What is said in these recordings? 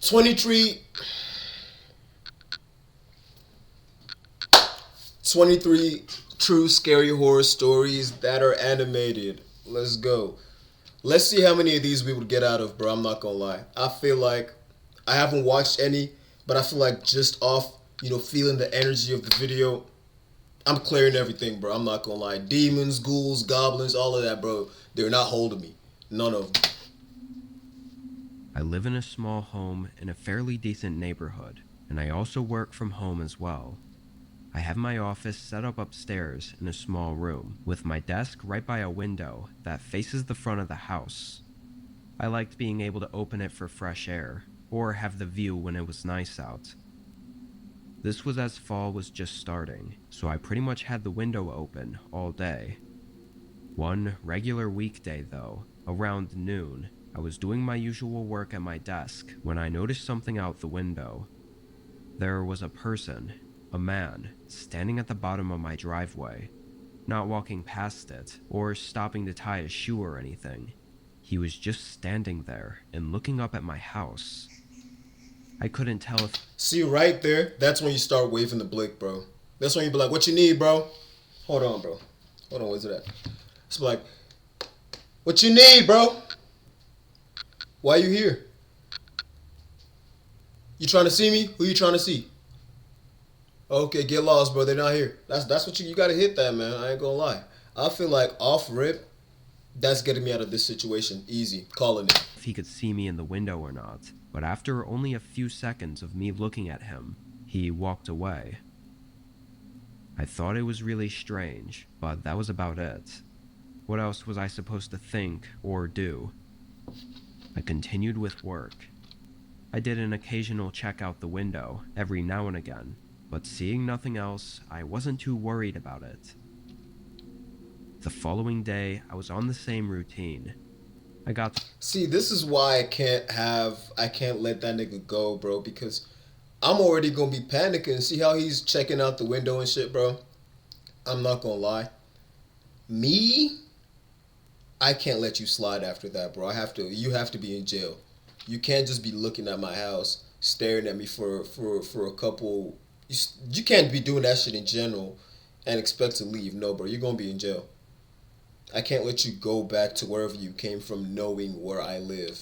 23, 23 true scary horror stories that are animated. Let's go. Let's see how many of these we would get out of, bro. I'm not gonna lie. I feel like I haven't watched any, but I feel like just off, feeling the energy of the video, I'm clearing everything, bro. I'm not gonna lie. Demons, ghouls, goblins, all of that, bro. They're not holding me. None of them. I live in a small home in a fairly decent neighborhood, and I also work from home as well. I have my office set up upstairs in a small room, with my desk right by a window that faces the front of the house. I liked being able to open it for fresh air, or have the view when it was nice out. This was as fall was just starting, so I pretty much had the window open all day. One regular weekday though, around noon, I was doing my usual work at my desk when I noticed something out the window. There was a person, a man, standing at the bottom of my driveway, not walking past it or stopping to tie a shoe or anything. He was just standing there and looking up at my house. I couldn't tell if See right there, that's when you start waving the blick, bro. That's when you be like, "What you need, bro?" Hold on, bro. Hold on, where's it at? It's like, "What you need, bro? Why you here? You trying to see me? Who you trying to see?" Okay, get lost, bro. They're not here. That's what you gotta hit that, man. I ain't gonna lie. I feel like off rip, that's getting me out of this situation. Easy. Calling it. he could see me in the window or not, but after only a few seconds of me looking at him, he walked away. I thought it was really strange, but that was about it. What else was I supposed to think or do? I continued with work. I did an occasional check out the window every now and again, but seeing nothing else, I wasn't too worried about it. The following day, I was on the same routine. I got See, this is why I can't let that nigga go, bro, because I'm already gonna be panicking. See how he's checking out the window and shit, bro? I'm not gonna lie. Me, I can't let you slide after that, bro. You have to be in jail. You can't just be looking at my house, staring at me for a couple. You can't be doing that shit in general and expect to leave. No, bro, you're gonna be in jail. I can't let you go back to wherever you came from knowing where I live.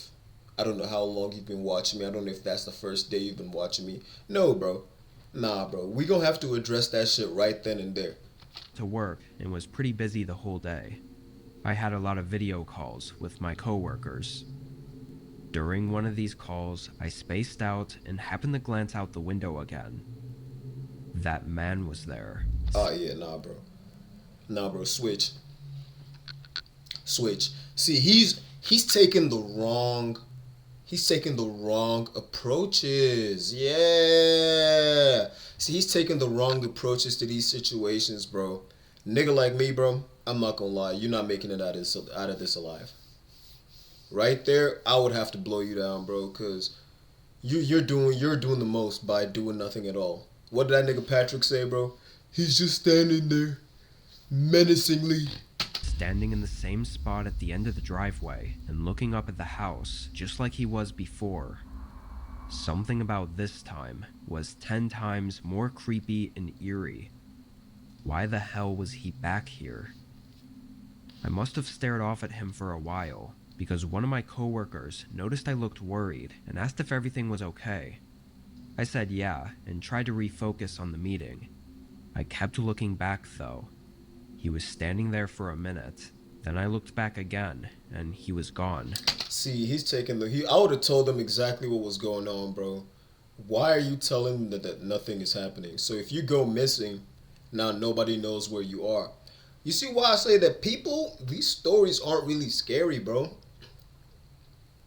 I don't know how long you've been watching me. I don't know if that's the first day you've been watching me. No, bro. Nah, bro. We gonna have to address that shit right then and there. to work and was pretty busy the whole day. I had a lot of video calls with my coworkers. During one of these calls, I spaced out and happened to glance out the window again. That man was there. Oh yeah, nah, bro. Nah, bro. Switch. Switch. See, he's taking the wrong approaches. Yeah. See, he's taking the wrong approaches to these situations, bro. Nigga like me, bro. I'm not gonna lie. You're not making it out of this alive. Right there, I would have to blow you down, bro. Cause you're doing the most by doing nothing at all. What did that nigga Patrick say, bro? He's just standing there menacingly. Standing in the same spot at the end of the driveway and looking up at the house just like he was before. Something about this time was 10 times more creepy and eerie. Why the hell was he back here? I must have stared off at him for a while because one of my coworkers noticed I looked worried and asked if everything was okay. I said yeah and tried to refocus on the meeting. I kept looking back though. He was standing there for a minute. Then I looked back again, and he was gone. See, he's taking I would have told him exactly what was going on, bro. Why are you telling him that nothing is happening? So if you go missing, now nobody knows where you are. You see why I say that these stories aren't really scary, bro.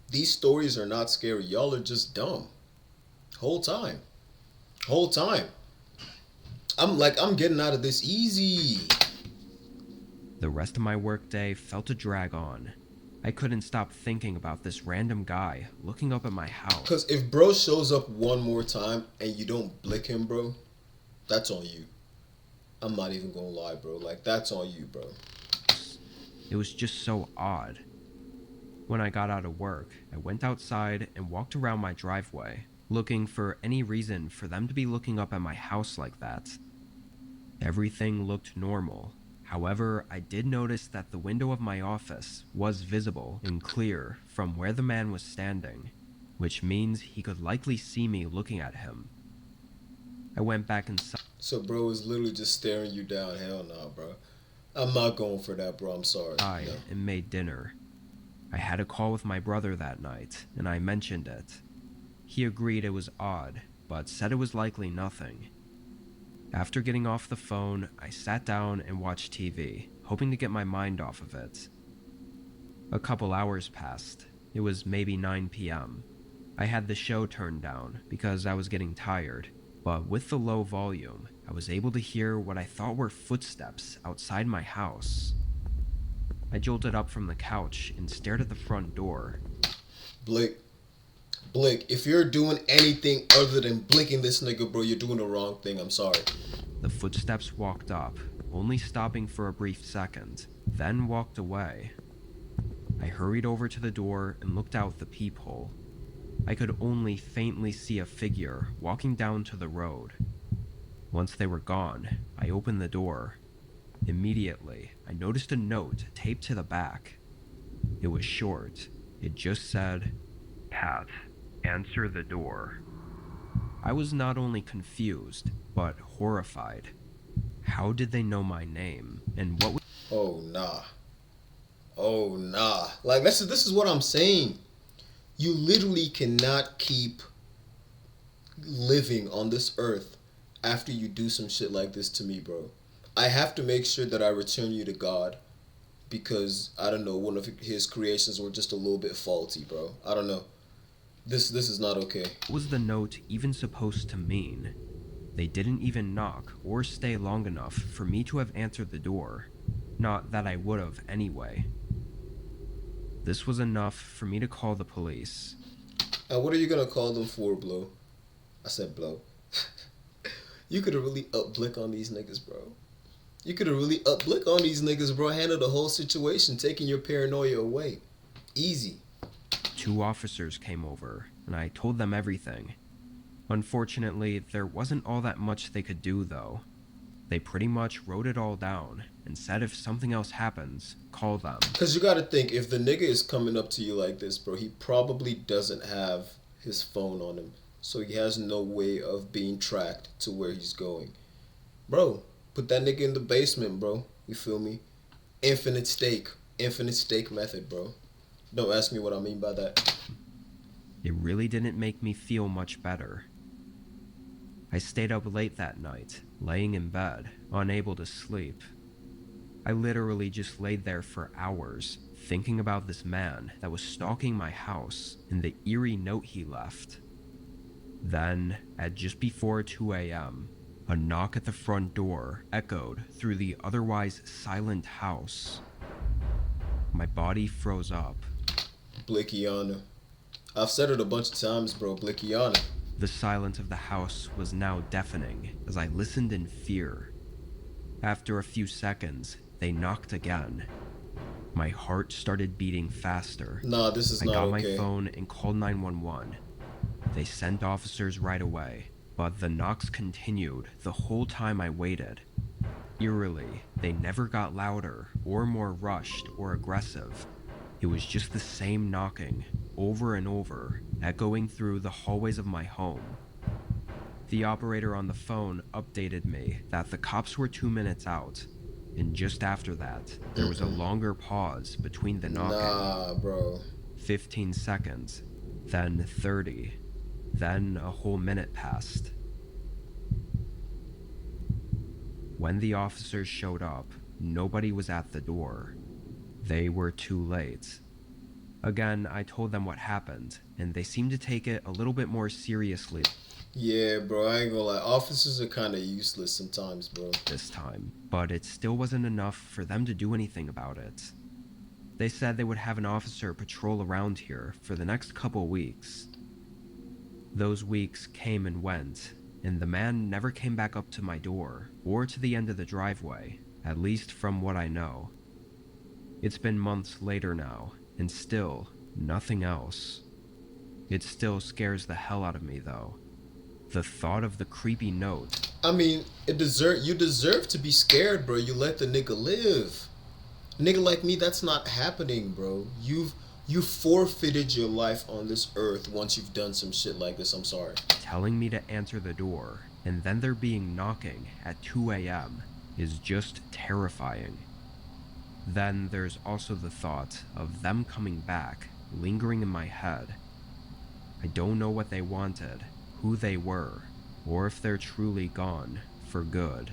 These stories are not scary. Y'all are just dumb. Whole time. Whole time. I'm getting out of this easy. The rest of my workday felt to drag on. I couldn't stop thinking about this random guy looking up at my house. Cause if bro shows up one more time and you don't blick him, bro, that's on you. I'm not even gonna lie, bro. Like that's on you, bro. It was just so odd. When I got out of work, I went outside and walked around my driveway, looking for any reason for them to be looking up at my house like that. Everything looked normal. However, I did notice that the window of my office was visible and clear from where the man was standing, which means he could likely see me looking at him. I went back inside. So, bro is literally just staring you down. Hell no, bro. I'm not going for that, bro. I'm sorry. No. And made dinner. I had a call with my brother that night, and I mentioned it. He agreed it was odd, but said it was likely nothing. After getting off the phone, I sat down and watched TV, hoping to get my mind off of it. A couple hours passed. It was maybe 9 p.m. I had the show turned down because I was getting tired, but with the low volume, I was able to hear what I thought were footsteps outside my house. I jolted up from the couch and stared at the front door. Blake, if you're doing anything other than blinking this nigga, bro, you're doing the wrong thing. I'm sorry. The footsteps walked up, only stopping for a brief second, then walked away. I hurried over to the door and looked out the peephole. I could only faintly see a figure walking down to the road. Once they were gone, I opened the door. Immediately, I noticed a note taped to the back. It was short. It just said, "Cat, answer the door." I was not only confused, but horrified. How did they know my name, and what was— Oh, nah. Like, this is what I'm saying. You literally cannot keep living on this earth after you do some shit like this to me, bro. I have to make sure that I return you to God because, I don't know, one of his creations were just a little bit faulty, bro. I don't know. This is not okay. What was the note even supposed to mean? They didn't even knock or stay long enough for me to have answered the door. Not that I would have anyway. This was enough for me to call the police. And what are you gonna call them for, Blow? I said Blow. You could have really up-blick on these niggas, bro. You could have really up-blick on these niggas, bro. Handle the whole situation, taking your paranoia away. Easy. 2 officers came over, and I told them everything. Unfortunately, there wasn't all that much they could do, though. They pretty much wrote it all down, and said if something else happens, call them. Because you gotta think, if the nigga is coming up to you like this, bro, he probably doesn't have his phone on him. So he has no way of being tracked to where he's going. Bro, put that nigga in the basement, bro. You feel me? Infinite stake method, bro. Don't ask me what I mean by that. It really didn't make me feel much better. I stayed up late that night, laying in bed, unable to sleep. I literally just laid there for hours, thinking about this man that was stalking my house and the eerie note he left. Then, at just before 2 a.m., a knock at the front door echoed through the otherwise silent house. My body froze up. Blickiana. I've said it a bunch of times, bro. Blickiana. The silence of the house was now deafening as I listened in fear. After a few seconds, they knocked again. My heart started beating faster. Nah, this is not okay. I got my phone and called 911. They sent officers right away, but the knocks continued the whole time I waited. Eerily, they never got louder or more rushed or aggressive. It was just the same knocking, over and over, echoing through the hallways of my home. The operator on the phone updated me that the cops were 2 minutes out, and just after that, there was a longer pause between the knocking. Nah, bro. 15 seconds, then 30, then a whole minute passed. When the officers showed up, nobody was at the door. They were too late. Again, I told them what happened, and they seemed to take it a little bit more seriously. Yeah, bro, I ain't gonna lie. Officers are kind of useless sometimes, bro. This time, but it still wasn't enough for them to do anything about it. They said they would have an officer patrol around here for the next couple weeks. Those weeks came and went, and the man never came back up to my door or to the end of the driveway, at least from what I know. It's been months later now, and still, Nothing else. It still scares the hell out of me, though. The thought of the creepy note. I mean, you deserve to be scared, bro. You let the nigga live. Nigga like me, that's not happening, bro. You forfeited your life on this earth once you've done some shit like this. I'm sorry. Telling me to answer the door, and then there being knocking at 2 a.m. is just terrifying. Then there's also the thought of them coming back, lingering in my head. I don't know what they wanted, who they were, or if they're truly gone for good.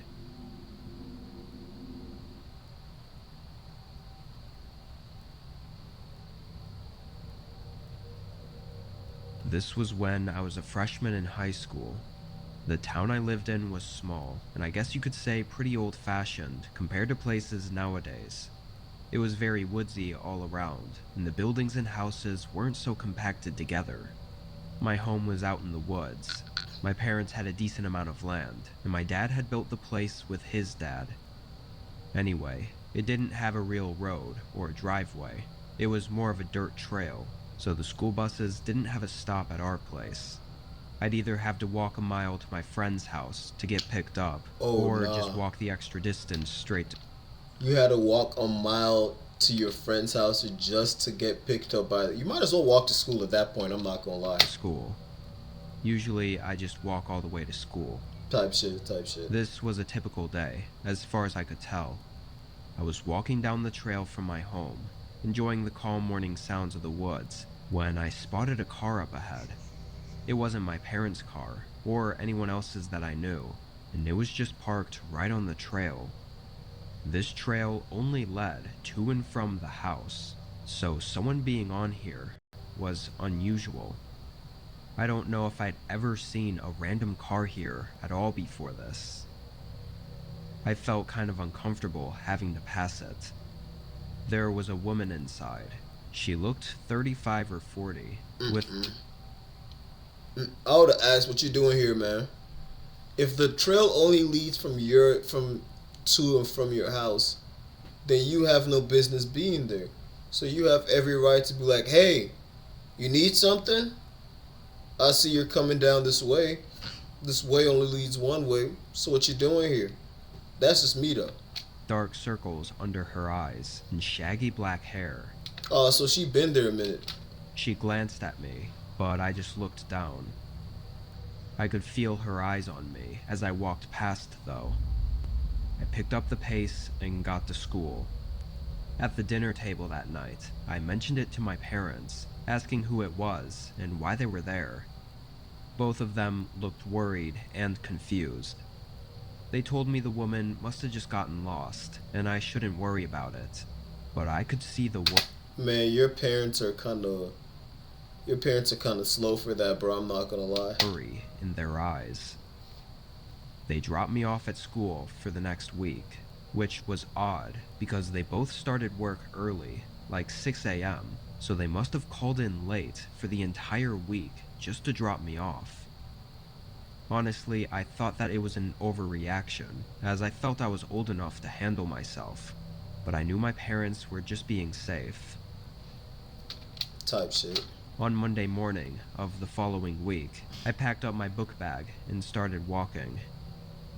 This was when I was a freshman in high school. The town I lived in was small, and I guess you could say pretty old-fashioned compared to places nowadays. It was very woodsy all around, and the buildings and houses weren't so compacted together. My home was out in the woods. My parents had a decent amount of land, and my dad had built the place with his dad. Anyway, it didn't have a real road or a driveway. It was more of a dirt trail, so the school buses didn't have a stop at our place. I'd either have to walk a mile to my friend's house to get picked up, or just walk the extra distance straight to... You had to walk a mile to your friend's house just to get picked up by... You might as well walk to school at that point, I'm not gonna lie. School. Usually, I just walk all the way to school. Type shit. This was a typical day, as far as I could tell. I was walking down the trail from my home, enjoying the calm morning sounds of the woods, when I spotted a car up ahead. It wasn't my parents' car, or anyone else's that I knew, and it was just parked right on the trail. This trail only led to and from the house, so someone being on here was unusual. I don't know if I'd ever seen a random car here at all before this. I felt kind of uncomfortable having to pass it. There was a woman inside. She looked 35 or 40, with... I would've asked, what you doing here, man? If the trail only leads from to and from your house, then you have no business being there. So you have every right to be like, hey, you need something? I see you're coming down this way. This way only leads one way. So what you doing here? That's just me, though. Dark circles under her eyes and shaggy black hair. Oh, so she been there a minute. She glanced at me, but I just looked down. I could feel her eyes on me as I walked past, though. I picked up the pace and got to school. At the dinner table that night, I mentioned it to my parents, asking who it was and why they were there. Both of them looked worried and confused. They told me the woman must have just gotten lost, and I shouldn't worry about it. But I could see the Man, your parents are kind of slow for that, bro. I'm not gonna lie. Worry in their eyes. They dropped me off at school for the next week, which was odd because they both started work early, like 6 a.m., so they must have called in late for the entire week just to drop me off. Honestly, I thought that it was an overreaction, as I felt I was old enough to handle myself, but I knew my parents were just being safe. Type shit. On Monday morning of the following week, I packed up my book bag and started walking.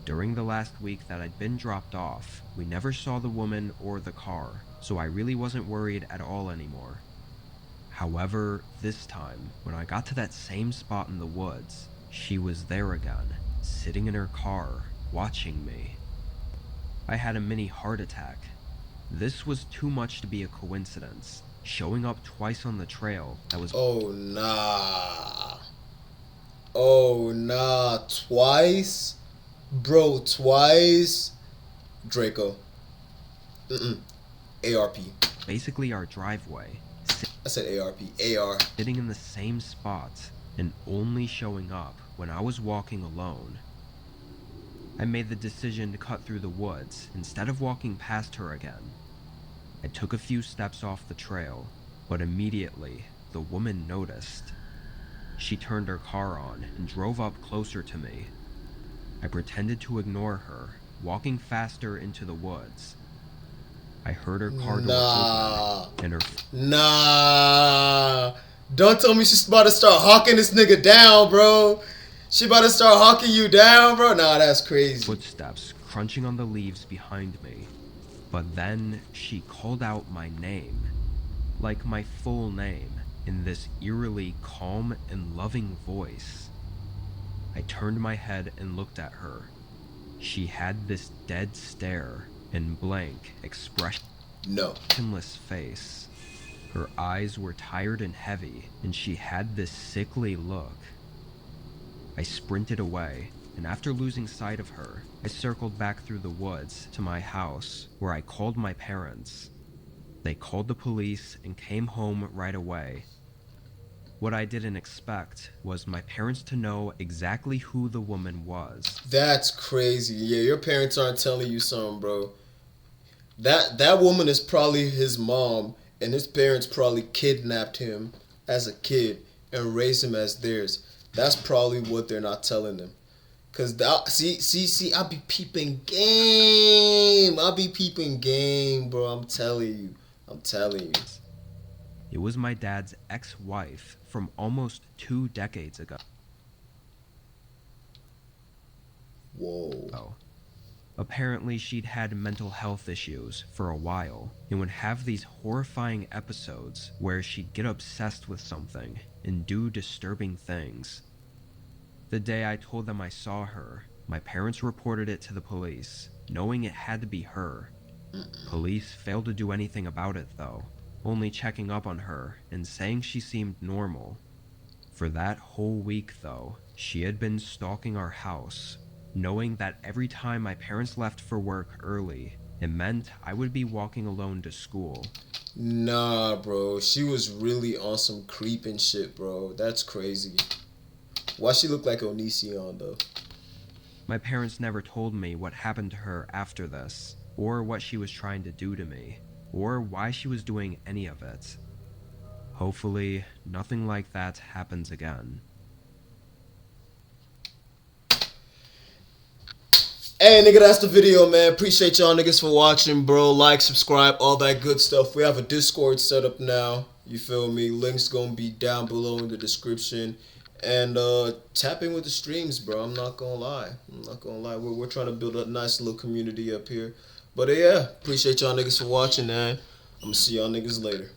During the last week that I'd been dropped off, we never saw the woman or the car, so I really wasn't worried at all anymore. However, this time, when I got to that same spot in the woods, she was there again, sitting in her car, watching me. I had a mini heart attack. This was too much to be a coincidence, showing up twice on the trail that was... Oh nah, twice? Bro, twice? Draco. ARP. basically our driveway. I said ARP. AR. Sitting in the same spot and only showing up when I was walking alone. I made the decision to cut through the woods instead of walking past her again. I took a few steps off the trail, but immediately the woman noticed. She turned her car on and drove up closer to me. I pretended to ignore her, walking faster into the woods. I heard her car door Nah. open, and her Nah. Don't tell me she's about to start hawking this nigga down, bro. She about to start hawking you down, bro? Nah, that's crazy. footsteps crunching on the leaves behind me. But then she called out my name, like my full name, in this eerily calm and loving voice. I turned my head and looked at her. She had this dead stare and blank, No. expressionless face. Her eyes were tired and heavy, and she had this sickly look. I sprinted away, and after losing sight of her, I circled back through the woods to my house, where I called my parents. They called the police and came home right away. What I didn't expect was my parents to know exactly who the woman was. That's crazy. Yeah, your parents aren't telling you something, bro. That woman is probably his mom, and his parents probably kidnapped him as a kid and raised him as theirs. That's probably what they're not telling them. Cause see, I be peeping game. I be peeping game, bro. I'm telling you. It was my dad's ex-wife from almost 2 decades ago. Whoa. Apparently, she'd had mental health issues for a while and would have these horrifying episodes where she'd get obsessed with something and do disturbing things. The day I told them I saw her, my parents reported it to the police, knowing it had to be her. Police failed to do anything about it, though, only checking up on her and saying she seemed normal. For that whole week, though, she had been stalking our house, knowing that every time my parents left for work early, it meant I would be walking alone to school. Nah, bro. She was really on some creeping shit, bro. That's crazy. Why she look like Onision, though? My parents never told me what happened to her after this, or what she was trying to do to me, or why she was doing any of it. Hopefully, nothing like that happens again. Hey, nigga, that's the video, man. Appreciate y'all niggas for watching, bro. Like, subscribe, all that good stuff. We have a Discord set up now. You feel me? Links gonna be down below in the description. And tap in with the streams, bro. I'm not gonna lie. We're trying to build a nice little community up here. But yeah, appreciate y'all niggas for watching, man. I'm gonna see y'all niggas later.